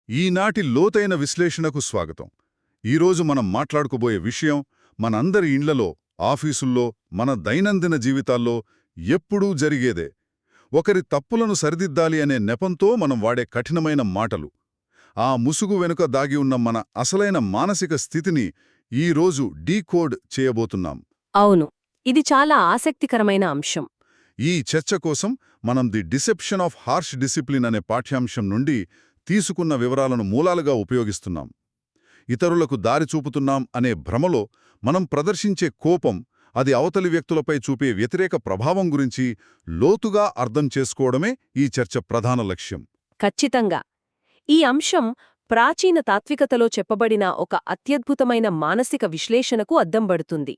ఈనాటి లోతైన విశ్లేషణకు స్వాగతం. ఈరోజు మనం మాట్లాడుకోబోయే విషయం మనందరి ఇండ్లలో, ఆఫీసుల్లో, మన దైనందిన జీవితాల్లో ఎప్పుడూ జరిగేదే. ఒకరి తప్పులను సరిదిద్దాలి అనే నెపంతో మనం వాడే కఠినమైన మాటలు. ఆ ముసుగు వెనుక దాగి ఉన్న మన అసలైన మానసిక స్థితిని ఈరోజు డీకోడ్ చేయబోతున్నాం. అవును, ఇది చాలా ఆసక్తికరమైన అంశం. ఈ చర్చ కోసం మనం the deception of harsh discipline అనే పాఠ్యాంశం నుండి తీసుకున్న వివరాలను మూలాలుగా ఉపయోగిస్తున్నాం. ఇతరులకు దారి చూపుతున్నాం అనే భ్రమలో మనం ప్రదర్శించే కోపం, అది అవతలి వ్యక్తులపై చూపే వ్యతిరేక ప్రభావం గురించి లోతుగా అర్థం చేసుకోవడమే ఈ చర్చ ప్రధాన లక్ష్యం. ఖచ్చితంగా. ఈ అంశం ప్రాచీన తాత్వికతలో చెప్పబడిన ఒక అత్యద్భుతమైన మానసిక విశ్లేషణకు అద్దంబడుతుంది.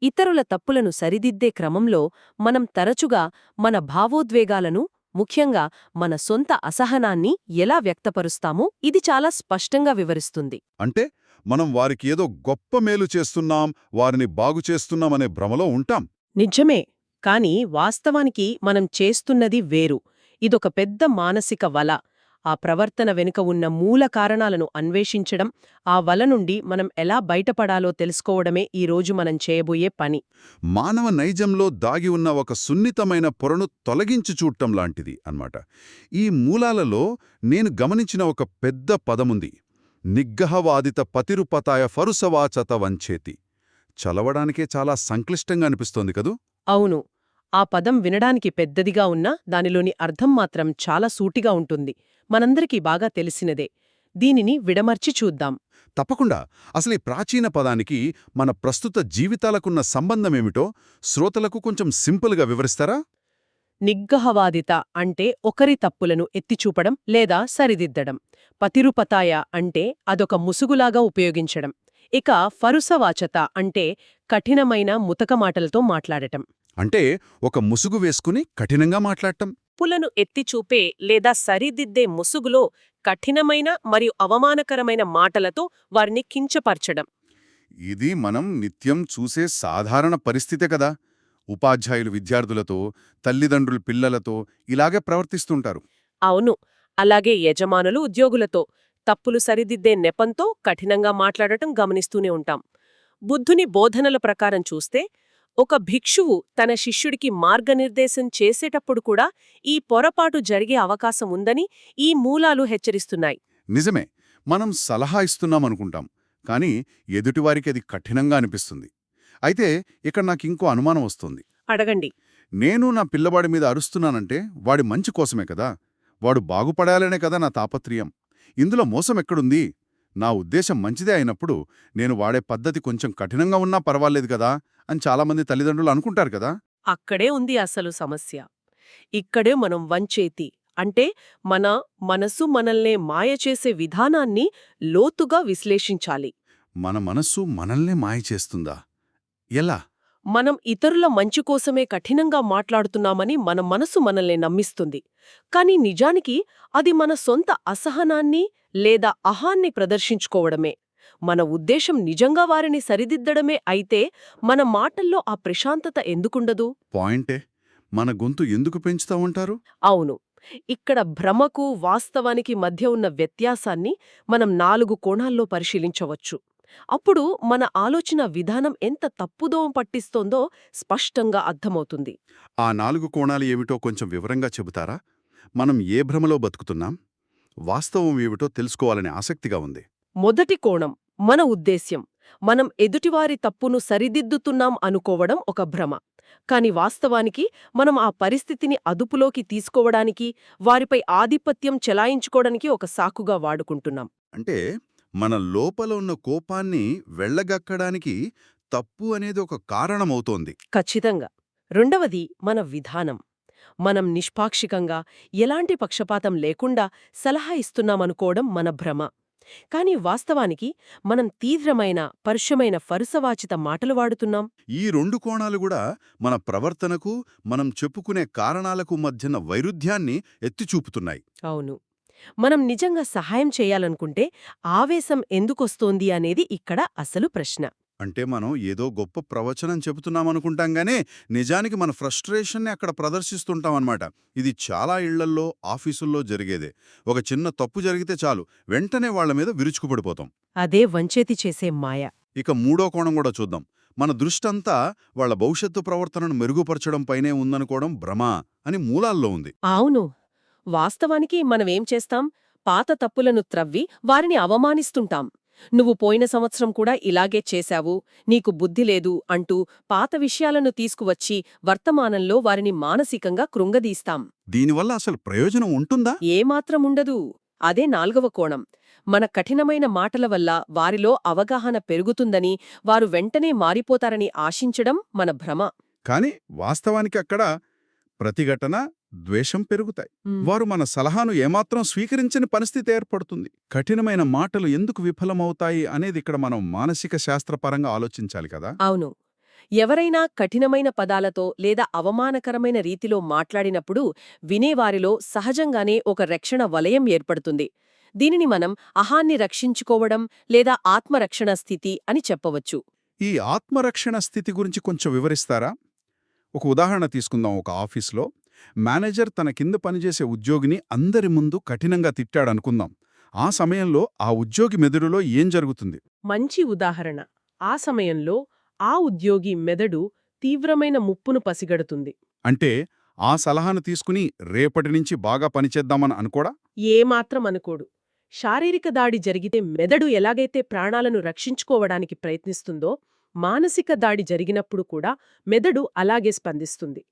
ఇతరుల తప్పులను సరిదిద్దే క్రమంలో మనం తరచుగా మన భావోద్వేగాలను, ముఖ్యంగా మన సొంత అసహనాన్ని ఎలా వ్యక్తపరుస్తామో ఇది చాలా స్పష్టంగా వివరిస్తుంది. అంటే మనం వారికి ఏదో గొప్ప మేలు చేస్తున్నాం, వారిని బాగుచేస్తున్నామనే భ్రమలో ఉంటాం. నిజమే, కాని వాస్తవానికి మనం చేస్తున్నది వేరు. ఇదొక పెద్ద మానసిక వల. ఆ ప్రవర్తన వెనుక ఉన్న మూల కారణాలను అన్వేషించడం, ఆ వల నుండి మనం ఎలా బయటపడాలో తెలుసుకోవడమే ఈరోజు మనం చేయబోయే పని. మానవ నైజంలో దాగి ఉన్న ఒక సున్నితమైన పొరను తొలగించి చూడటం లాంటిది అన్నమాట. ఈ మూలాలలో నేను గమనించిన ఒక పెద్ద పదముంది: నిగ్గహవాదిత పతిరుపతాయ ఫరుసవాచత వంచేతి. చదవడానికే చాలా సంక్లిష్టంగా అనిపిస్తోంది కదూ? అవును, ఆ పదం వినడానికి పెద్దదిగా ఉన్నా దానిలోని అర్థం మాత్రం చాలా సూటిగా ఉంటుంది. మనందరికీ బాగా తెలిసినదే. దీనిని విడమర్చి చూద్దాం. తప్పకుండా. అసలు ఈ ప్రాచీన పదానికి మన ప్రస్తుత జీవితాలకున్న సంబంధమేమిటో శ్రోతలకు కొంచెం సింపుల్గా వివరిస్తారా? నిగ్గహవాదిత అంటే ఒకరి తప్పులను ఎత్తిచూపడం లేదా సరిదిద్దడం. పతిరుపతాయ అంటే అదొక ముసుగులాగా ఉపయోగించడం. ఇక ఫరుసవాచత అంటే కఠినమైన ముతకమాటలతో మాట్లాడటం. అంటే ఒక ముసుగు వేసుకుని కఠినంగా మాట్లాడటం. తప్పులను ఎత్తిచూపే లేదా సరిదిద్దే ముసుగులో కఠినమైన మరియు అవమానకరమైన మాటలతో వారిని కించపరచడం. ఇది మనం నిత్యం చూసే సాధారణ పరిస్థితే కదా. ఉపాధ్యాయులు విద్యార్థులతో, తల్లిదండ్రులు పిల్లలతో ఇలాగే ప్రవర్తిస్తుంటారు. అవును, అలాగే యజమానులు ఉద్యోగులతో తప్పులు సరిదిద్దే నెపంతో కఠినంగా మాట్లాడటం గమనిస్తూనే ఉంటాం. బుద్ధుని బోధనల ప్రకారం చూస్తే ఒక భిక్షువు తన శిష్యుడికి మార్గనిర్దేశం చేసేటప్పుడు కూడా ఈ పొరపాటు జరిగే అవకాశం ఉందని ఈ మూలాలు హెచ్చరిస్తున్నాయి. నిజమే, మనం సలహా ఇస్తున్నామనుకుంటాం, కానీ ఎదుటివారికి అది కఠినంగా అనిపిస్తుంది. అయితే ఇక్కడ నాకింకో అనుమానం వస్తుంది. అడగండి. నేను నా పిల్లవాడి మీద అరుస్తున్నానంటే వాడి మంచి కోసమే కదా, వాడు బాగుపడాలనే కదా నా తాపత్రయం. ఇందులో మోసం ఎక్కడుంది? నా ఉద్దేశం మంచిదే అయినప్పుడు నేను వాడే పద్ధతి కొంచెం కఠినంగా ఉన్నా పర్వాలేదు కదా అని చాలామంది తల్లిదండ్రులు అనుకుంటారు కదా. అక్కడే ఉంది అసలు సమస్య. ఇక్కడే మనం వంచేతి అంటే మన మనసు మనల్నే మాయ చేసే విధానాన్ని లోతుగా విశ్లేషించాలి. మన మనస్సు మనల్నే మాయ చేస్తుందా? ఎలా? మనం ఇతరుల మంచి కోసమే కఠినంగా మాట్లాడుతున్నామని మన మనసు మనల్ని నమ్మిస్తుంది. కాని నిజానికి అది మన సొంత అసహనాన్ని లేదా అహాన్ని ప్రదర్శించుకోవడమే. మన ఉద్దేశం నిజంగా వారిని సరిదిద్దడమే అయితే మన మాటల్లో ఆ ప్రశాంతత ఎందుకుండదు? పాయింటే. మన గొంతు ఎందుకు పెంచుతామంటారు? అవును, ఇక్కడ భ్రమకు వాస్తవానికి మధ్య ఉన్న వ్యత్యాసాన్ని మనం 4 కోణాల్లో పరిశీలించవచ్చు. అప్పుడు మన ఆలోచన విధానం ఎంత తప్పుదోవ పట్టిస్తోందో స్పష్టంగా అర్థమవుతుంది. ఆ 4 కోణాలు ఏమిటో కొంచెం వివరంగా చెబుతారా? మనం ఏ భ్రమలో బతుకుతున్నాం, వాస్తవం ఏమిటో తెలుసుకోవాలనే ఆసక్తిగా ఉంది. మొదటి కోణం మన ఉద్దేశ్యం. మనం ఎదుటివారి తప్పును సరిదిద్దుతున్నాం అనుకోవడం ఒక భ్రమ. కాని వాస్తవానికి మనం ఆ పరిస్థితిని అదుపులోకి తీసుకోవడానికి, వారిపై ఆధిపత్యం చెలాయించుకోవడానికి ఒక సాకుగా వాడుకుంటున్నాం. అంటే మన లోపల ఉన్న కోపాన్ని వెళ్ళగక్కడానికి తప్పు అనేది ఒక కారణమవుతోంది. ఖచ్చితంగా. రెండవది మన విధానం. మనం నిష్పాక్షికంగా, ఎలాంటి పక్షపాతం లేకుండా సలహా ఇస్తున్నామనుకోవడం మన భ్రమ. కాని వాస్తవానికి మనం తీవ్రమైన, పరుషమైన ఫరుసవాచిత మాటలు వాడుతున్నాం. ఈ 2 కోణాలు కూడా మన ప్రవర్తనకు, మనం చెప్పుకునే కారణాలకు మధ్యన వైరుధ్యాన్ని ఎత్తిచూపుతున్నాయి. అవును, మనం నిజంగా సహాయం చేయాలనుకుంటే ఆవేశం ఎందుకొస్తోంది అనేది ఇక్కడ అసలు ప్రశ్న. అంటే మనం ఏదో గొప్ప ప్రవచనం చెబుతున్నామనుకుంటాం గానే నిజానికి మన ఫ్రస్ట్రేషన్ని అక్కడ ప్రదర్శిస్తుంటామన్నమాట. ఇది చాలా ఇళ్లల్లో, ఆఫీసుల్లో జరిగేదే. ఒక చిన్న తప్పు జరిగితే చాలు, వెంటనే వాళ్ళ మీద విరుచుకుపడిపోతాం. అదే వంచేతి చేసే మాయ. ఇక మూడో కోణం కూడా చూద్దాం. మన దృష్టంతా వాళ్ళ భవిష్యత్తు ప్రవర్తనను మెరుగుపరచడం పైనే ఉందనుకోవడం భ్రమ అని మూలాల్లో ఉంది. అవును. వాస్తవానికి మనమేం చేస్తాం? పాత తప్పులను త్రవ్వి వారిని అవమానిస్తుంటాం. నువ్వు పోయిన సంవత్సరం కూడా ఇలాగే చేశావు, నీకు బుద్ధి లేదు అంటూ పాత విషయాలను తీసుకువచ్చి వర్తమానంలో వారిని మానసికంగా కృంగదీస్తాం. దీనివల్ల అసలు ప్రయోజనం ఉంటుందా? ఏమాత్రముండదు. అదే నాల్గవ కోణం. మన కఠినమైన మాటల వల్ల వారిలో అవగాహన పెరుగుతుందని, వారు వెంటనే మారిపోతారని ఆశించడం మన భ్రమ. కాని వాస్తవానికి అక్కడ ప్రతిఘటన, ద్వేషం పెరుగుతాయి. వారు మన సలహాను ఏమాత్రం స్వీకరించని పరిస్థితి ఏర్పడుతుంది. కఠినమైన మాటలు ఎందుకు విఫలమవుతాయి అనేది ఇక్కడ మనం మానసిక శాస్త్రపరంగా ఆలోచించాలి కదా. అవును. ఎవరైనా కఠినమైన పదాలతో లేదా అవమానకరమైన రీతిలో మాట్లాడినప్పుడు వినేవారిలో సహజంగానే ఒక రక్షణ వలయం ఏర్పడుతుంది. దీనిని మనం అహాన్ని రక్షించుకోవడం లేదా ఆత్మరక్షణ స్థితి అని చెప్పవచ్చు. ఈ ఆత్మరక్షణ స్థితి గురించి కొంచెం వివరిస్తారా? ఒక ఉదాహరణ తీసుకుందాం. ఒక ఆఫీస్లో మేనేజర్ తన కింద పనిచేసే ఉద్యోగిని అందరి ముందు కఠినంగా తిట్టాడనుకుందాం. ఆ సమయంలో ఆ ఉద్యోగి మెదడులో ఏం జరుగుతుంది? మంచి ఉదాహరణ. ఆ సమయంలో ఆ ఉద్యోగి మెదడు తీవ్రమైన ముప్పును పసిగడుతుంది. అంటే ఆ సలహాను తీసుకుని రేపటి నుంచి బాగా పనిచేద్దామని అనుకోడా? ఏమాత్రం అనుకోడు. శారీరక దాడి జరిగితే మెదడు ఎలాగైతే ప్రాణాలను రక్షించుకోవడానికి ప్రయత్నిస్తుందో, మానసిక దాడి జరిగినప్పుడు కూడా మెదడు అలాగే స్పందిస్తుంది.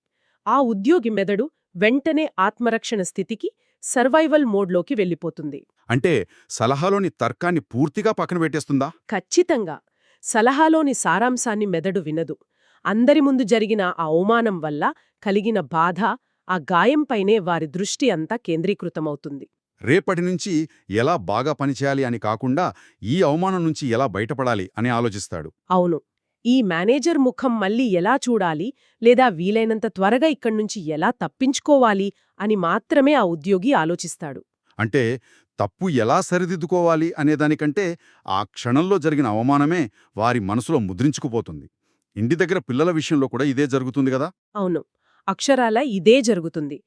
ఆ ఉద్యోగి మెదడు వెంటనే ఆత్మరక్షణ స్థితికి, సర్వైవల్ మోడ్లోకి వెళ్ళిపోతుంది. అంటే సలహాలోని తర్కాన్ని పూర్తిగా పక్కన పెట్టేస్తుందా? ఖచ్చితంగా. సలహాలోని సారాంశాన్ని మెదడు వినదు. అందరి ముందు జరిగిన ఆ అవమానం వల్ల కలిగిన బాధ, ఆ గాయంపైనే వారి దృష్టి అంతా కేంద్రీకృతమవుతుంది. రేపటి నుంచి ఎలా బాగా పనిచేయాలి అని కాకుండా ఈ అవమానం నుంచి ఎలా బయటపడాలి అని ఆలోచిస్తాడు. అవును. ఈ మేనేజర్ ముఖం మళ్ళీ ఎలా చూడాలి, లేదా వీలైనంత త్వరగా ఇక్కడ్నుంచి ఎలా తప్పించుకోవాలి అని మాత్రమే ఆ ఉద్యోగి ఆలోచిస్తాడు. అంటే తప్పు ఎలా సరిదిద్దుకోవాలి అనేదానికంటే ఆ క్షణంలో జరిగిన అవమానమే వారి మనసులో ముద్రించుకుపోతుంది. ఇంటి దగ్గర పిల్లల విషయంలో కూడా ఇదే జరుగుతుంది కదా. అవును. అక్షరాల ఇదే జరుగుతుంది.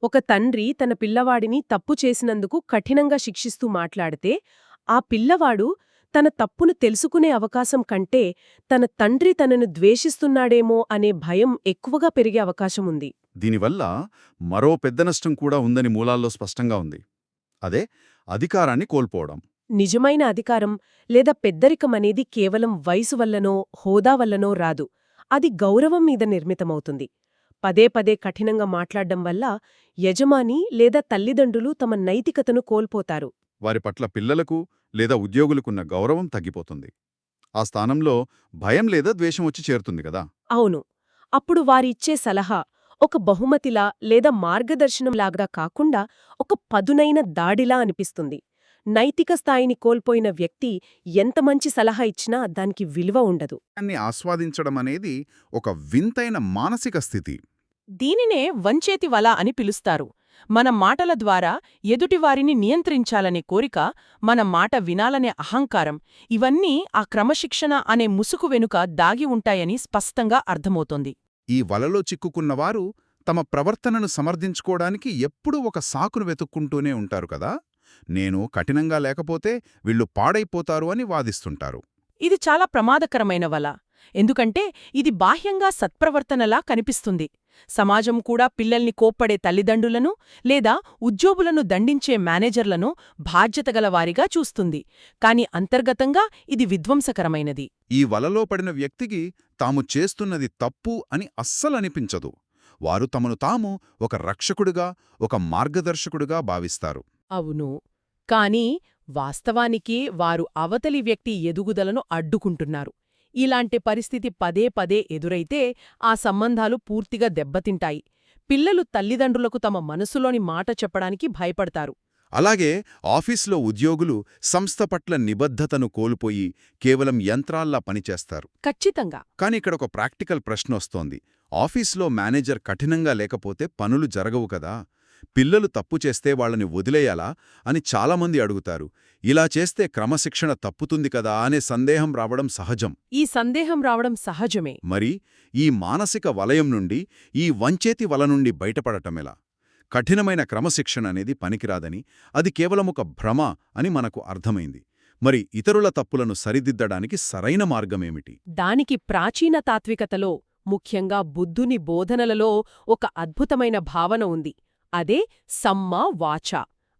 ఒక తండ్రి తన పిల్లవాడిని తప్పు చేసినందుకు కఠినంగా శిక్షిస్తూ మాట్లాడితే, ఆ పిల్లవాడు తన తప్పును తెలుసుకునే అవకాశం కంటే తన తండ్రి తనను ద్వేషిస్తున్నాడేమో అనే భయం ఎక్కువగా పెరిగే అవకాశముంది. దీనివల్ల మరో పెద్ద నష్టం కూడా ఉందని మూలాల్లో స్పష్టంగా ఉంది. అదే అధికారాన్ని కోల్పోవడం. నిజమైన అధికారం లేదా పెద్దరికమనేది కేవలం వయసు వల్లనో, హోదా వల్లనో రాదు. అది గౌరవం మీద నిర్మితమవుతుంది. పదే పదే కఠినంగా మాట్లాడ్డం వల్ల యజమాని లేదా తల్లిదండ్రులు తమ నైతికతను కోల్పోతారు. వారి పట్ల పిల్లలకు లేదా ఉద్యోగులకున్న గౌరవం తగ్గిపోతుంది. ఆ స్థానంలో భయం లేదా ద్వేషం వచ్చి చేరుతుంది కదా. అవును. అప్పుడు వారిచ్చే సలహా ఒక బహుమతిలా లేదా మార్గదర్శనంలాగా కాకుండా ఒక పదునైన దాడిలా అనిపిస్తుంది. నైతిక స్థాయిని కోల్పోయిన వ్యక్తి ఎంత మంచి సలహా ఇచ్చినా దానికి విలువ ఉండదు. దాన్ని ఆస్వాదించడం అనేది ఒక వింతైన మానసిక స్థితి. దీనినే వంచేతి వల అని పిలుస్తారు. మన మాటల ద్వారా ఎదుటివారిని నియంత్రించాలనే కోరిక, మన మాట వినాలనే అహంకారం, ఇవన్నీ ఆ క్రమశిక్షణ అనే ముసుగు వెనుక దాగి ఉంటాయని స్పష్టంగా అర్థమవుతోంది. ఈ వలలో చిక్కుకున్నవారు తమ ప్రవర్తనను సమర్థించుకోవడానికి ఎప్పుడూ ఒక సాకును వెతుక్కుంటూనే ఉంటారు కదా. నేను కఠినంగా లేకపోతే వీళ్ళు పాడైపోతారు అని వాదిస్తుంటారు. ఇది చాలా ప్రమాదకరమైన వల. ఎందుకంటే ఇది బాహ్యంగా సత్ప్రవర్తనలా కనిపిస్తుంది. సమాజం కూడా పిల్లల్ని కోప్పడే తల్లిదండ్రులను లేదా ఉద్యోగులను దండించే మేనేజర్లను బాధ్యతగలవారిగా చూస్తుంది. కాని అంతర్గతంగా ఇది విధ్వంసకరమైనది. ఈ వలలో పడిన వ్యక్తికి తాము చేస్తున్నది తప్పు అని అస్సలనిపించదు. వారు తమను తాము ఒక రక్షకుడిగా, ఒక మార్గదర్శకుడిగా భావిస్తారు. అవును. కాని వాస్తవానికి వారు అవతలి వ్యక్తి ఎదుగుదలను అడ్డుకుంటున్నారు. ఇలాంటి పరిస్థితి పదే పదే ఎదురైతే ఆ సంబంధాలు పూర్తిగా దెబ్బతింటాయి. పిల్లలు తల్లిదండ్రులకు తమ మనసులోని మాట చెప్పడానికి భయపడతారు. అలాగే ఆఫీసులో ఉద్యోగులు సంస్థ పట్ల నిబద్ధతను కోల్పోయి కేవలం యంత్రాల్లా పనిచేస్తారు. ఖచ్చితంగా. కాని ఇక్కడ ఒక ప్రాక్టికల్ ప్రశ్నొస్తోంది. ఆఫీసులో మేనేజర్ కఠినంగా లేకపోతే పనులు జరగవు కదా. పిల్లలు తప్పు చేస్తే వాళ్ళని వదిలేయాలా అని చాలామంది అడుగుతారు. ఇలా చేస్తే క్రమశిక్షణ తప్పుతుంది కదా అనే సందేహం రావడం సహజం. ఈ సందేహం రావడం సహజమే. మరి ఈ మానసిక వలయం నుండి, ఈ వంచేతి వల నుండి బయటపడటమెలా? కఠినమైన క్రమశిక్షణ అనేది పనికిరాదని, అది కేవలం ఒక భ్రమ అని మనకు అర్థమైంది. మరి ఇతరుల తప్పులను సరిదిద్దడానికి సరైన మార్గమేమిటి? దానికి ప్రాచీన తాత్వికతలో, ముఖ్యంగా బుద్ధుని బోధనలలో ఒక అద్భుతమైన భావన ఉంది. అదే సమ్మా వాచ,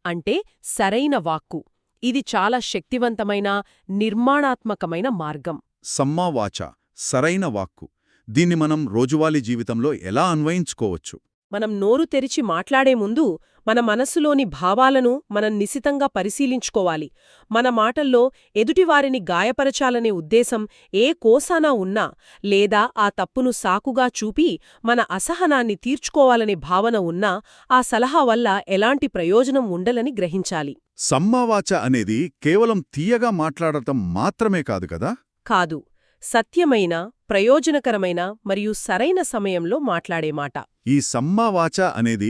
అంటే సరైన వాక్కు. ఇది చాలా శక్తివంతమైన, నిర్మాణాత్మకమైన మార్గం. సమ్మావాచ, సరైన వాక్కు. దీన్ని మనం రోజువారీ జీవితంలో ఎలా అన్వయించుకోవచ్చు? మనం నోరు తెరిచి మాట్లాడే ముందు మన మనస్సులోని భావాలను మనం నిశితంగా పరిశీలించుకోవాలి. మన మాటల్లో ఎదుటివారిని గాయపరచాలనే ఉద్దేశం ఏ కోసానా ఉన్నా, లేదా ఆ తప్పును సాకుగా చూపి మన అసహనాన్ని తీర్చుకోవాలనే భావన ఉన్నా, ఆ సలహా వల్ల ఎలాంటి ప్రయోజనం ఉండలని గ్రహించాలి. సమ్మావాచ అనేది కేవలం తీయగా మాట్లాడటం మాత్రమే కాదు కదా? కాదు, సత్యమైన, ప్రయోజనకరమైన మరియు సరైన సమయంలో మాట్లాడే మాట. ఈ సమ్మావాచ అనేది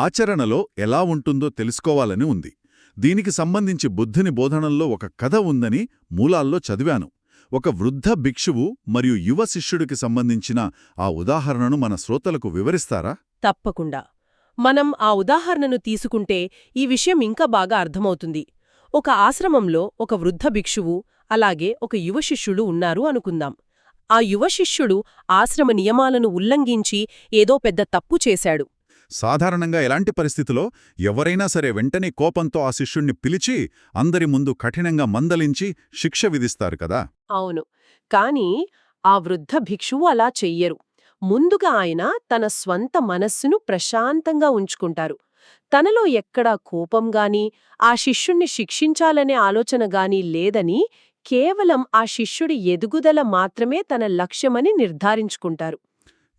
ఆచరణలో ఎలా ఉంటుందో తెలుసుకోవాలని ఉంది. దీనికి సంబంధించి బుద్ధుని బోధనల్లో ఒక కథ ఉందని మూలాల్లో చదివాను. ఒక వృద్ధ భిక్షువు మరియు యువ శిష్యుడికి సంబంధించిన ఆ ఉదాహరణను మన శ్రోతలకు వివరిస్తారా? తప్పకుండా. మనం ఆ ఉదాహరణను తీసుకుంటే ఈ విషయం ఇంకా బాగా అర్థమవుతుంది. ఒక ఆశ్రమంలో ఒక వృద్ధ భిక్షువు, అలాగే ఒక యువ శిష్యుడు ఉన్నారు అనుకుందాం. ఆ యువ శిష్యుడు ఆశ్రమ నియమాలను ఉల్లంఘించి ఏదో పెద్ద తప్పు చేశాడు. సాధారణంగా ఎలాంటి పరిస్థితిలో ఎవరైనా సరే వెంటనే కోపంతో ఆ శిష్యుణ్ణి పిలిచి అందరి ముందు కఠినంగా మందలించి శిక్ష విధిస్తారు కదా? అవును. కాని ఆ వృద్ధ భిక్షువు అలా చెయ్యరు. ముందుగా ఆయన తన స్వంత మనస్సును ప్రశాంతంగా ఉంచుకుంటారు. తనలో ఎక్కడా కోపంగాని, ఆ శిష్యుణ్ణి శిక్షించాలనే ఆలోచనగాని లేదని, కేవలం ఆ శిష్యుడి ఎదుగుదల మాత్రమే తన లక్ష్యమని నిర్ధారించుకుంటారు.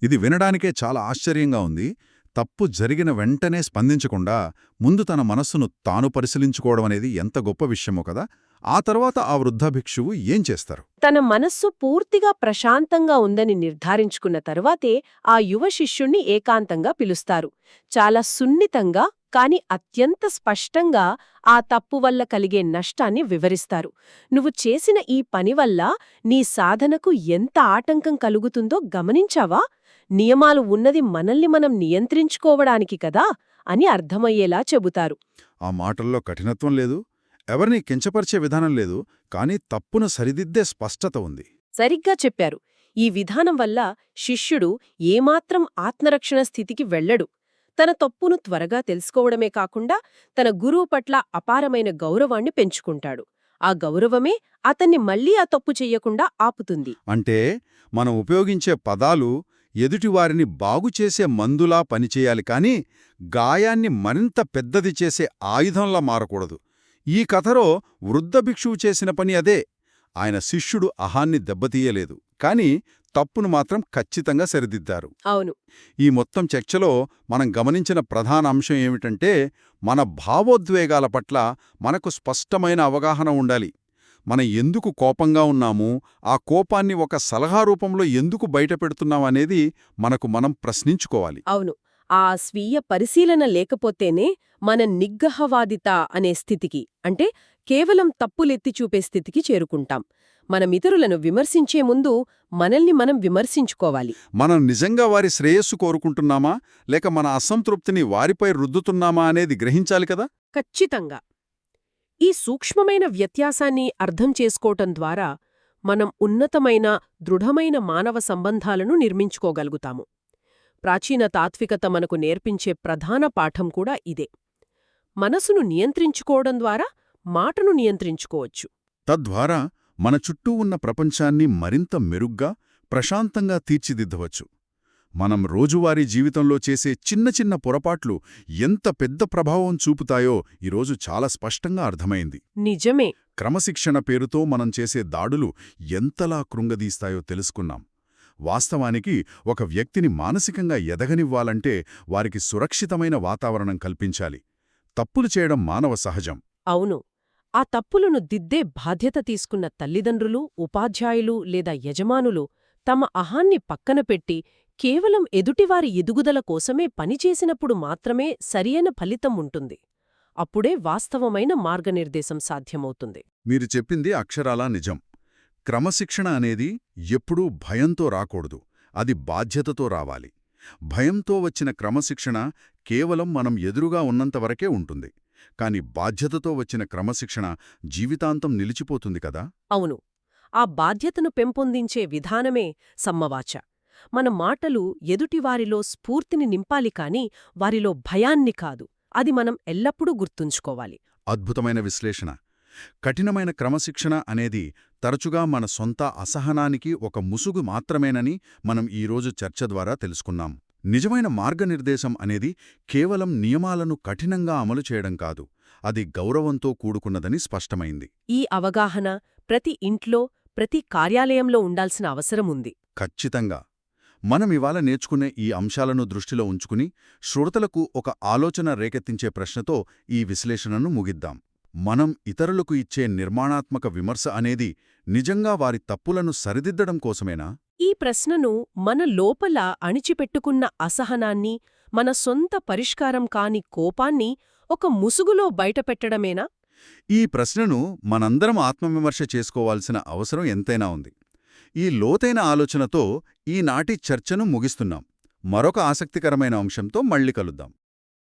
ఇది వినడానికే చాలా ఆశ్చర్యంగా ఉంది. తప్పు జరిగిన వెంటనే స్పందించకుండా ముందు తన మనస్సును తాను పరిశీలించుకోవడం అనేది ఎంత గొప్ప విషయమో కదా? ఆ తర్వాత ఆ వృద్ధ భిక్షువు ఏం చేస్తారు? తన మనస్సు పూర్తిగా ప్రశాంతంగా ఉందని నిర్ధారించుకున్న తరువాతే ఆ యువ శిష్యుణ్ణి ఏకాంతంగా పిలుస్తారు. చాలా సున్నితంగా కాని అత్యంత స్పష్టంగా ఆ తప్పు వల్ల కలిగే నష్టాన్ని వివరిస్తారు. నువ్వు చేసిన ఈ పని వల్ల నీ సాధనకు ఎంత ఆటంకం కలుగుతుందో గమనించావా? నియమాలు ఉన్నది మనల్ని మనం నియంత్రించుకోవడానికి కదా అని అర్థమయ్యేలా చెబుతారు. ఆ మాటల్లో కఠినత్వం లేదు, ఎవరినీ కించపరిచే విధానం లేదు, కానీ తప్పును సరిదిద్దే స్పష్టత ఉంది. సరిగ్గా చెప్పారు. ఈ విధానం వల్ల శిష్యుడు ఏమాత్రం ఆత్మరక్షణ స్థితికి వెళ్ళడు. తన తప్పును త్వరగా తెలుసుకోవడమే కాకుండా తన గురువు పట్ల అపారమైన గౌరవాన్ని పెంచుకుంటాడు. ఆ గౌరవమే అతన్ని మళ్లీ ఆ తప్పు చెయ్యకుండా ఆపుతుంది. అంటే మనం ఉపయోగించే పదాలు ఎదుటివారిని బాగుచేసే మందులా పనిచేయాలి కానీ గాయాన్ని మరింత పెద్దది చేసే ఆయుధంలా మారకూడదు. ఈ కథలో వృద్ధ భిక్షువు చేసిన పని అదే. ఆయన శిష్యుడు అహాన్ని దెబ్బతీయలేదు, కాని తప్పును మాత్రం ఖచ్చితంగా సరిదిద్దారు. అవును. ఈ మొత్తం చర్చలో మనం గమనించిన ప్రధాన అంశం ఏమిటంటే, మన భావోద్వేగాల పట్ల మనకు స్పష్టమైన అవగాహన ఉండాలి. మనం ఎందుకు కోపంగా ఉన్నాము, ఆ కోపాన్ని ఒక సలహా రూపంలో ఎందుకు బయటపెడుతున్నామనేది మనకు మనం ప్రశ్నించుకోవాలి. అవును. ఆ స్వీయ పరిశీలన లేకపోతేనే మన నిగ్రహవాదిత అనే స్థితికి, అంటే కేవలం తప్పులెత్తి చూపే స్థితికి చేరుకుంటాం. మనమితరులను విమర్శించే ముందు మనల్ని మనం విమర్శించుకోవాలి. మనం నిజంగా వారి శ్రేయస్సు కోరుకుంటున్నామా, లేక మన అసంతృప్తిని వారిపై రుద్దుతున్నామా అనేది గ్రహించాలి కదా? ఖచ్చితంగా. ఈ సూక్ష్మమైన వ్యత్యాసాన్ని అర్థం చేసుకోవటం ద్వారా మనం ఉన్నతమైన, దృఢమైన మానవ సంబంధాలను నిర్మించుకోగలుగుతాము. ప్రాచీన తాత్వికత మనకు నేర్పించే ప్రధాన పాఠం కూడా ఇదే. మనసును నియంత్రించుకోవడం ద్వారా మాటను నియంత్రించుకోవచ్చు. తద్వారా మన చుట్టూ ఉన్న ప్రపంచాన్ని మరింత మెరుగ్గా, ప్రశాంతంగా తీర్చిదిద్దవచ్చు. మనం రోజువారీ జీవితంలో చేసే చిన్న చిన్న పొరపాట్లు ఎంత పెద్ద ప్రభావం చూపుతాయో ఈరోజు చాలా స్పష్టంగా అర్థమైంది. నిజమే. క్రమశిక్షణ పేరుతో మనం చేసే దాడులు ఎంతలా కృంగదీస్తాయో తెలుసుకున్నాం. వాస్తవానికి ఒక వ్యక్తిని మానసికంగా ఎదగనివ్వాలంటే వారికి సురక్షితమైన వాతావరణం కల్పించాలి. తప్పులు చేయడం మానవ సహజం. అవును. ఆ తప్పులను దిద్దే బాధ్యత తీసుకున్న తల్లిదండ్రులు, ఉపాధ్యాయులు లేదా యజమానులు తమ అహాన్ని పక్కన పెట్టి కేవలం ఎదుటివారి ఎదుగుదల కోసమే పనిచేసినప్పుడు మాత్రమే సరియైన ఫలితం ఉంటుంది. అప్పుడే వాస్తవమైన మార్గనిర్దేశం సాధ్యమవుతుంది. మీరు చెప్పింది అక్షరాలా నిజం. క్రమశిక్షణ అనేది ఎప్పుడూ భయంతో రాకూడదు, అది బాధ్యతతో రావాలి. భయంతో వచ్చిన క్రమశిక్షణ కేవలం మనం ఎదురుగా ఉన్నంతవరకే ఉంటుంది. కాని బాధ్యతతో వచ్చిన క్రమశిక్షణ జీవితాంతం నిలిచిపోతుంది కదా. అవును, ఆ బాధ్యతను పెంపొందించే విధానమే సమ్మవాచ. మన మాటలు ఎదుటివారిలో స్ఫూర్తిని నింపాలి కాని వారిలో భయాన్ని కాదు. అది మనం ఎల్లప్పుడూ గుర్తుంచుకోవాలి. అద్భుతమైన విశ్లేషణ. కఠినమైన క్రమశిక్షణ అనేది తరచుగా మన సొంత అసహనానికి ఒక ముసుగు మాత్రమేనని మనం ఈరోజు చర్చ ద్వారా తెలుసుకున్నాం. నిజమైన మార్గనిర్దేశం అనేది కేవలం నియమాలను కఠినంగా అమలు చేయడం కాదు, అది గౌరవంతో కూడుకున్నదని స్పష్టమైంది. ఈ అవగాహన ప్రతి ఇంట్లో, ప్రతి కార్యాలయంలో ఉండాల్సిన అవసరముంది. ఖచ్చితంగా. మనం ఇవాళ నేర్చుకునే ఈ అంశాలను దృష్టిలో ఉంచుకుని శ్రోతలకు ఒక ఆలోచన రేకెత్తించే ప్రశ్నతో ఈ విశ్లేషణను ముగిద్దాం. మనం ఇతరులకు ఇచ్చే నిర్మాణాత్మక విమర్శ అనేది నిజంగా వారి తప్పులను సరిదిద్దడం కోసమేనా? ఈ ప్రశ్నను మన లోపల అణిచిపెట్టుకున్న అసహనాన్ని, మన సొంత పరిష్కారం కాని కోపాన్ని ఒక ముసుగులో బయటపెట్టడమేనా? ఈ ప్రశ్నను మనందరం ఆత్మవిమర్శ చేసుకోవాల్సిన అవసరం ఎంతైనా ఉంది. ఈ లోతైన ఆలోచనతో ఈనాటి చర్చను ముగిస్తున్నాం. మరొక ఆసక్తికరమైన అంశంతో మళ్ళీ కలుద్దాం.